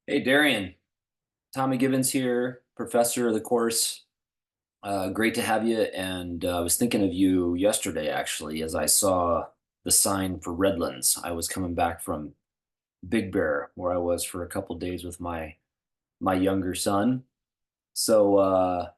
Hey, Darian. Tommy Gibbons here, professor of the course. Great to have you. And I was thinking of you yesterday, actually, as I saw the sign for Redlands. I was coming back from Big Bear, where I was for a couple days with my younger son. So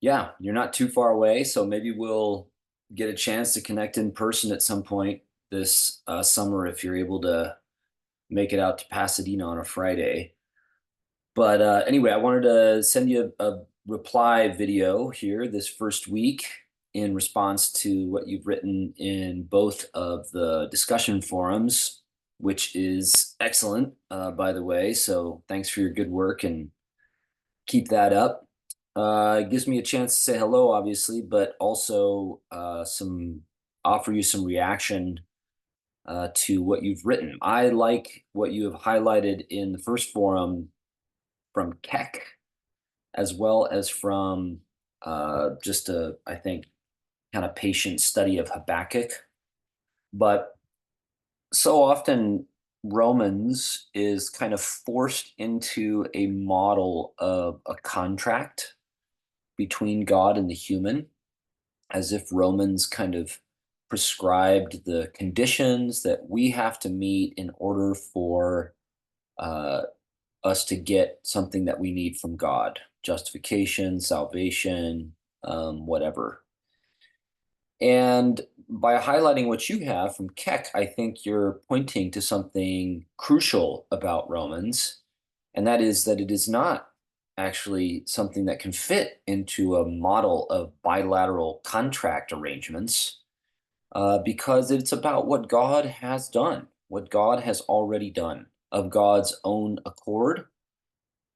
yeah, you're not too far away. So maybe we'll get a chance to connect in person at some point this summer if you're able to make it out to Pasadena on a Friday. But anyway, I wanted to send you a reply video here this first week in response to what you've written in both of the discussion forums, which is excellent, by the way. So thanks for your good work and keep that up. It gives me a chance to say hello, obviously, but also some offer you some reaction to what you've written. I like what you have highlighted in the first forum from Keck as well as from just a, I think, kind of patient study of Habakkuk. But so often, Romans is kind of forced into a model of a contract between God and the human, as if Romans kind of prescribed the conditions that we have to meet in order for uh, us to get something that we need from God: justification, salvation, whatever. And by highlighting what you have from Keck, I think you're pointing to something crucial about Romans, and that is that it is not actually something that can fit into a model of bilateral contract arrangements, because it's about what God has done, what God has already done of God's own accord,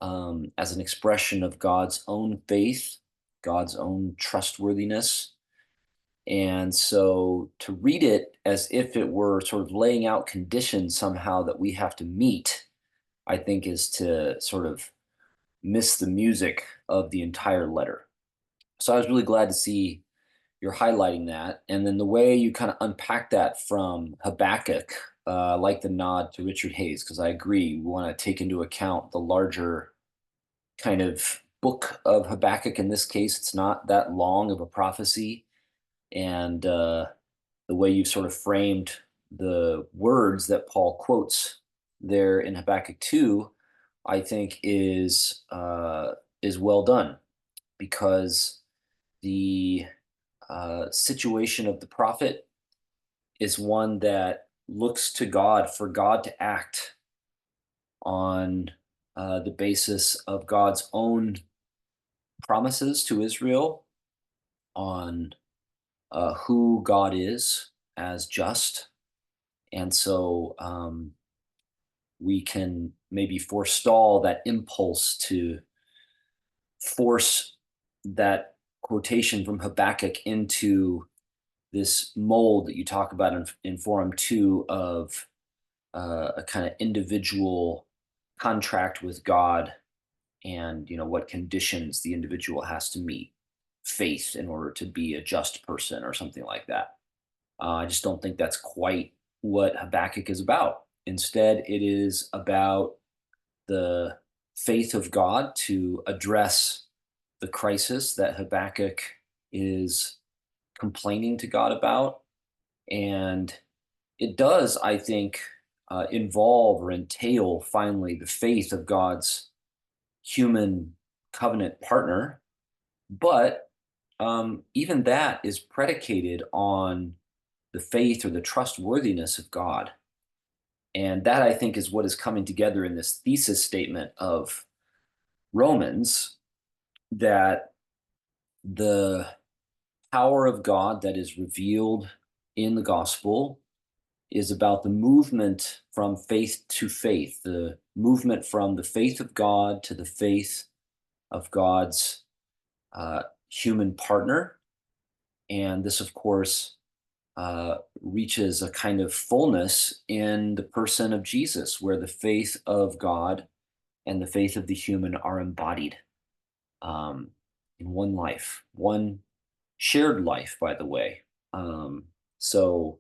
as an expression of God's own faith, God's own trustworthiness. And so to read it as if it were sort of laying out conditions somehow that we have to meet, I think is to sort of miss the music of the entire letter. So I was really glad to see you're highlighting that. And then the way you kind of unpack that from Habakkuk, like the nod to Richard Hayes, because I agree, we want to take into account the larger kind of book of Habakkuk. In this case, it's not that long of a prophecy. And the way you've sort of framed the words that Paul quotes there in Habakkuk 2, I think is well done, because the situation of the prophet is one that looks to God for God to act on the basis of God's own promises to Israel, on who God is as just. And so we can maybe forestall that impulse to force that quotation from Habakkuk into this mold that you talk about in Forum 2 of a kind of individual contract with God, and what conditions the individual has to meet, faith in order to be a just person or something like that. I just don't think that's quite what Habakkuk is about. Instead, it is about the faith of God to address the crisis that Habakkuk is complaining to God about. And it does, I think, involve or entail finally the faith of God's human covenant partner. But even that is predicated on the faith or the trustworthiness of God. And that, I think, is what is coming together in this thesis statement of Romans, that the power of God that is revealed in the gospel is about the movement from faith to faith, the movement from the faith of God to the faith of God's human partner. And this, of course, reaches a kind of fullness in the person of Jesus, where the faith of God and the faith of the human are embodied, um, in one life, one shared life, by the way. So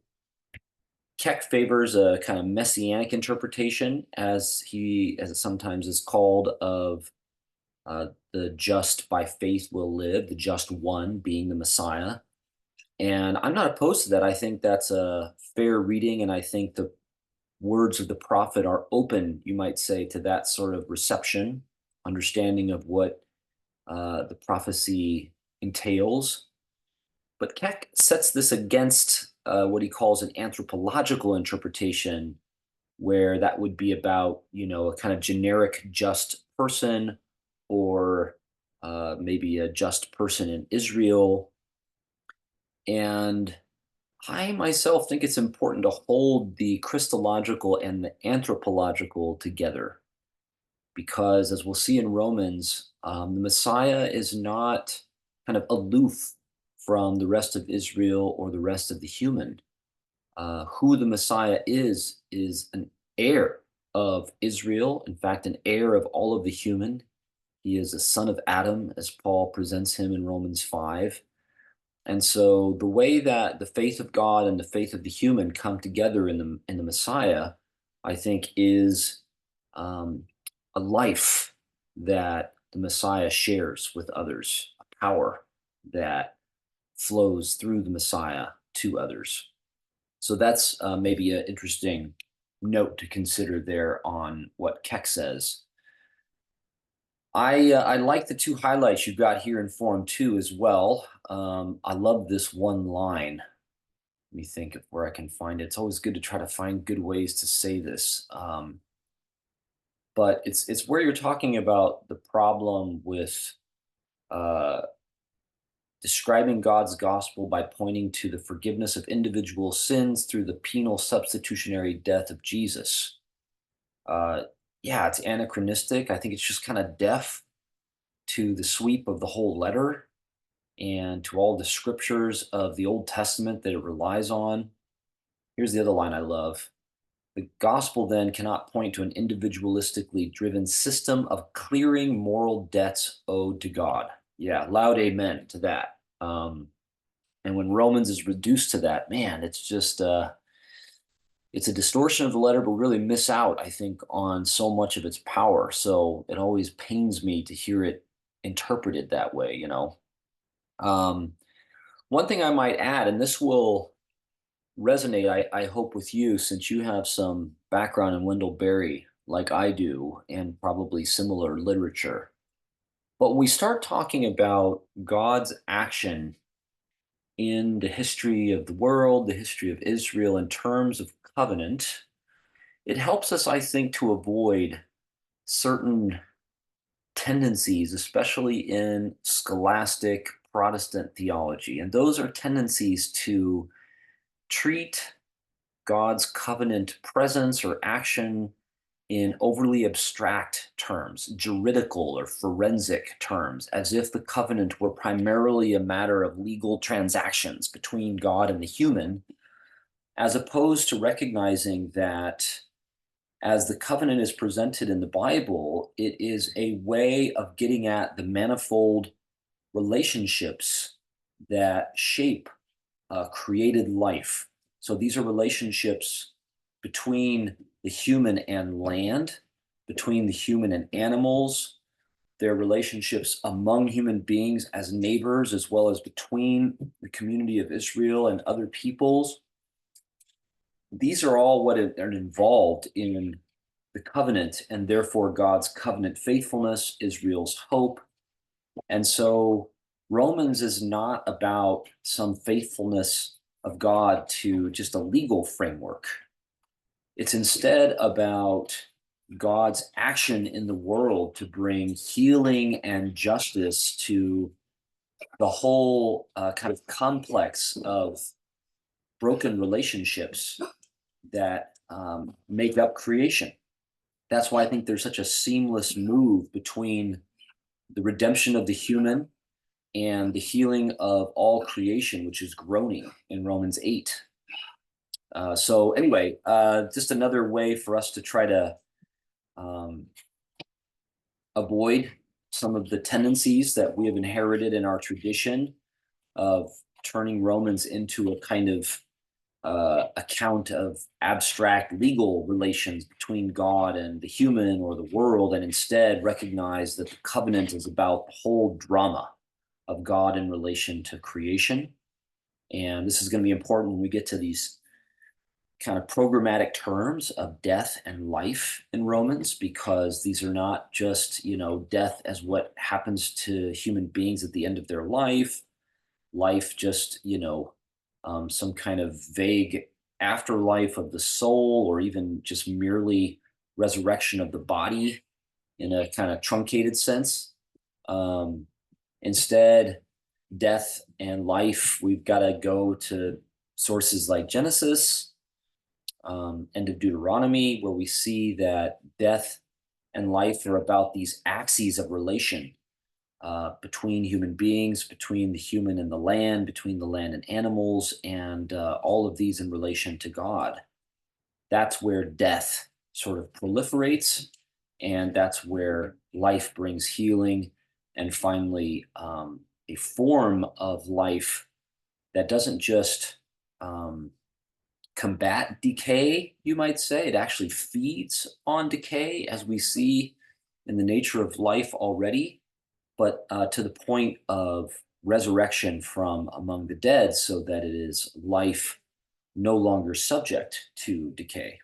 Keck favors a kind of messianic interpretation, as it sometimes is called, of the just by faith will live, the just one being the Messiah. And I'm not opposed to that. I think that's a fair reading, and I think the words of the prophet are open, you might say, to that sort of reception, understanding of what the prophecy entails. But Keck sets this against what he calls an anthropological interpretation, where that would be about, a kind of generic just person, or maybe a just person in Israel. And I myself think it's important to hold the Christological and the anthropological together, because, as we'll see in Romans, the Messiah is not kind of aloof from the rest of Israel or the rest of the human. Who the Messiah is an heir of Israel, in fact, an heir of all of the human. He is a son of Adam, as Paul presents him in Romans 5. And so the way that the faith of God and the faith of the human come together in the Messiah, I think, is um, a life that the Messiah shares with others, a power that flows through the Messiah to others. So that's maybe an interesting note to consider there on what Keck says. I like the two highlights you've got here in Form 2 as well. I love this one line. Let me think of where I can find it. It's always good to try to find good ways to say this. But it's where you're talking about the problem with uh, describing God's gospel by pointing to the forgiveness of individual sins through the penal substitutionary death of Jesus. Uh, yeah, it's anachronistic. I think it's just kind of deaf to the sweep of the whole letter and to all the scriptures of the Old Testament that it relies on. Here's the other line I love. The gospel then cannot point to an individualistically driven system of clearing moral debts owed to God. Yeah, loud amen to that. And when Romans is reduced to that, man, it's a distortion of the letter, but we really miss out, I think, on so much of its power. So it always pains me to hear it interpreted that way. Um, One thing I might add, and this will resonate, I hope, with you, since you have some background in Wendell Berry, like I do, and probably similar literature. But when we start talking about God's action in the history of the world, the history of Israel, in terms of covenant, it helps us, I think, to avoid certain tendencies, especially in scholastic Protestant theology. And those are tendencies to treat God's covenant presence or action in overly abstract terms, juridical or forensic terms, as if the covenant were primarily a matter of legal transactions between God and the human, as opposed to recognizing that as the covenant is presented in the Bible, it is a way of getting at the manifold relationships that shape created life. So these are relationships between the human and land, between the human and animals. They're relationships among human beings as neighbors, as well as between the community of Israel and other peoples. These are all what are involved in the covenant, and therefore God's covenant faithfulness, Israel's hope. And so Romans is not about some faithfulness of God to just a legal framework. It's instead about God's action in the world to bring healing and justice to the whole kind of complex of broken relationships that make up creation. That's why I think there's such a seamless move between the redemption of the human and the healing of all creation, which is groaning in Romans 8. So anyway, just another way for us to try to um, avoid some of the tendencies that we have inherited in our tradition of turning Romans into a kind of account of abstract legal relations between God and the human or the world, and instead recognize that the covenant is about the whole drama of God in relation to creation. And this is going to be important when we get to these kind of programmatic terms of death and life in Romans, because these are not just, death as what happens to human beings at the end of their life just, some kind of vague afterlife of the soul, or even just merely resurrection of the body in a kind of truncated sense. Um, Instead, death and life, we've got to go to sources like Genesis, end of Deuteronomy, where we see that death and life are about these axes of relation between human beings, between the human and the land, between the land and animals, and all of these in relation to God. That's where death sort of proliferates, and that's where life brings healing, and finally, a form of life that doesn't just um, combat decay, you might say. It actually feeds on decay, as we see in the nature of life already, but to the point of resurrection from among the dead, so that it is life no longer subject to decay.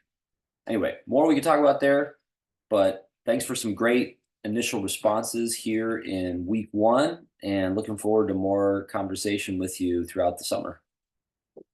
Anyway, more we could talk about there, but thanks for some great initial responses here in week one, and looking forward to more conversation with you throughout the summer.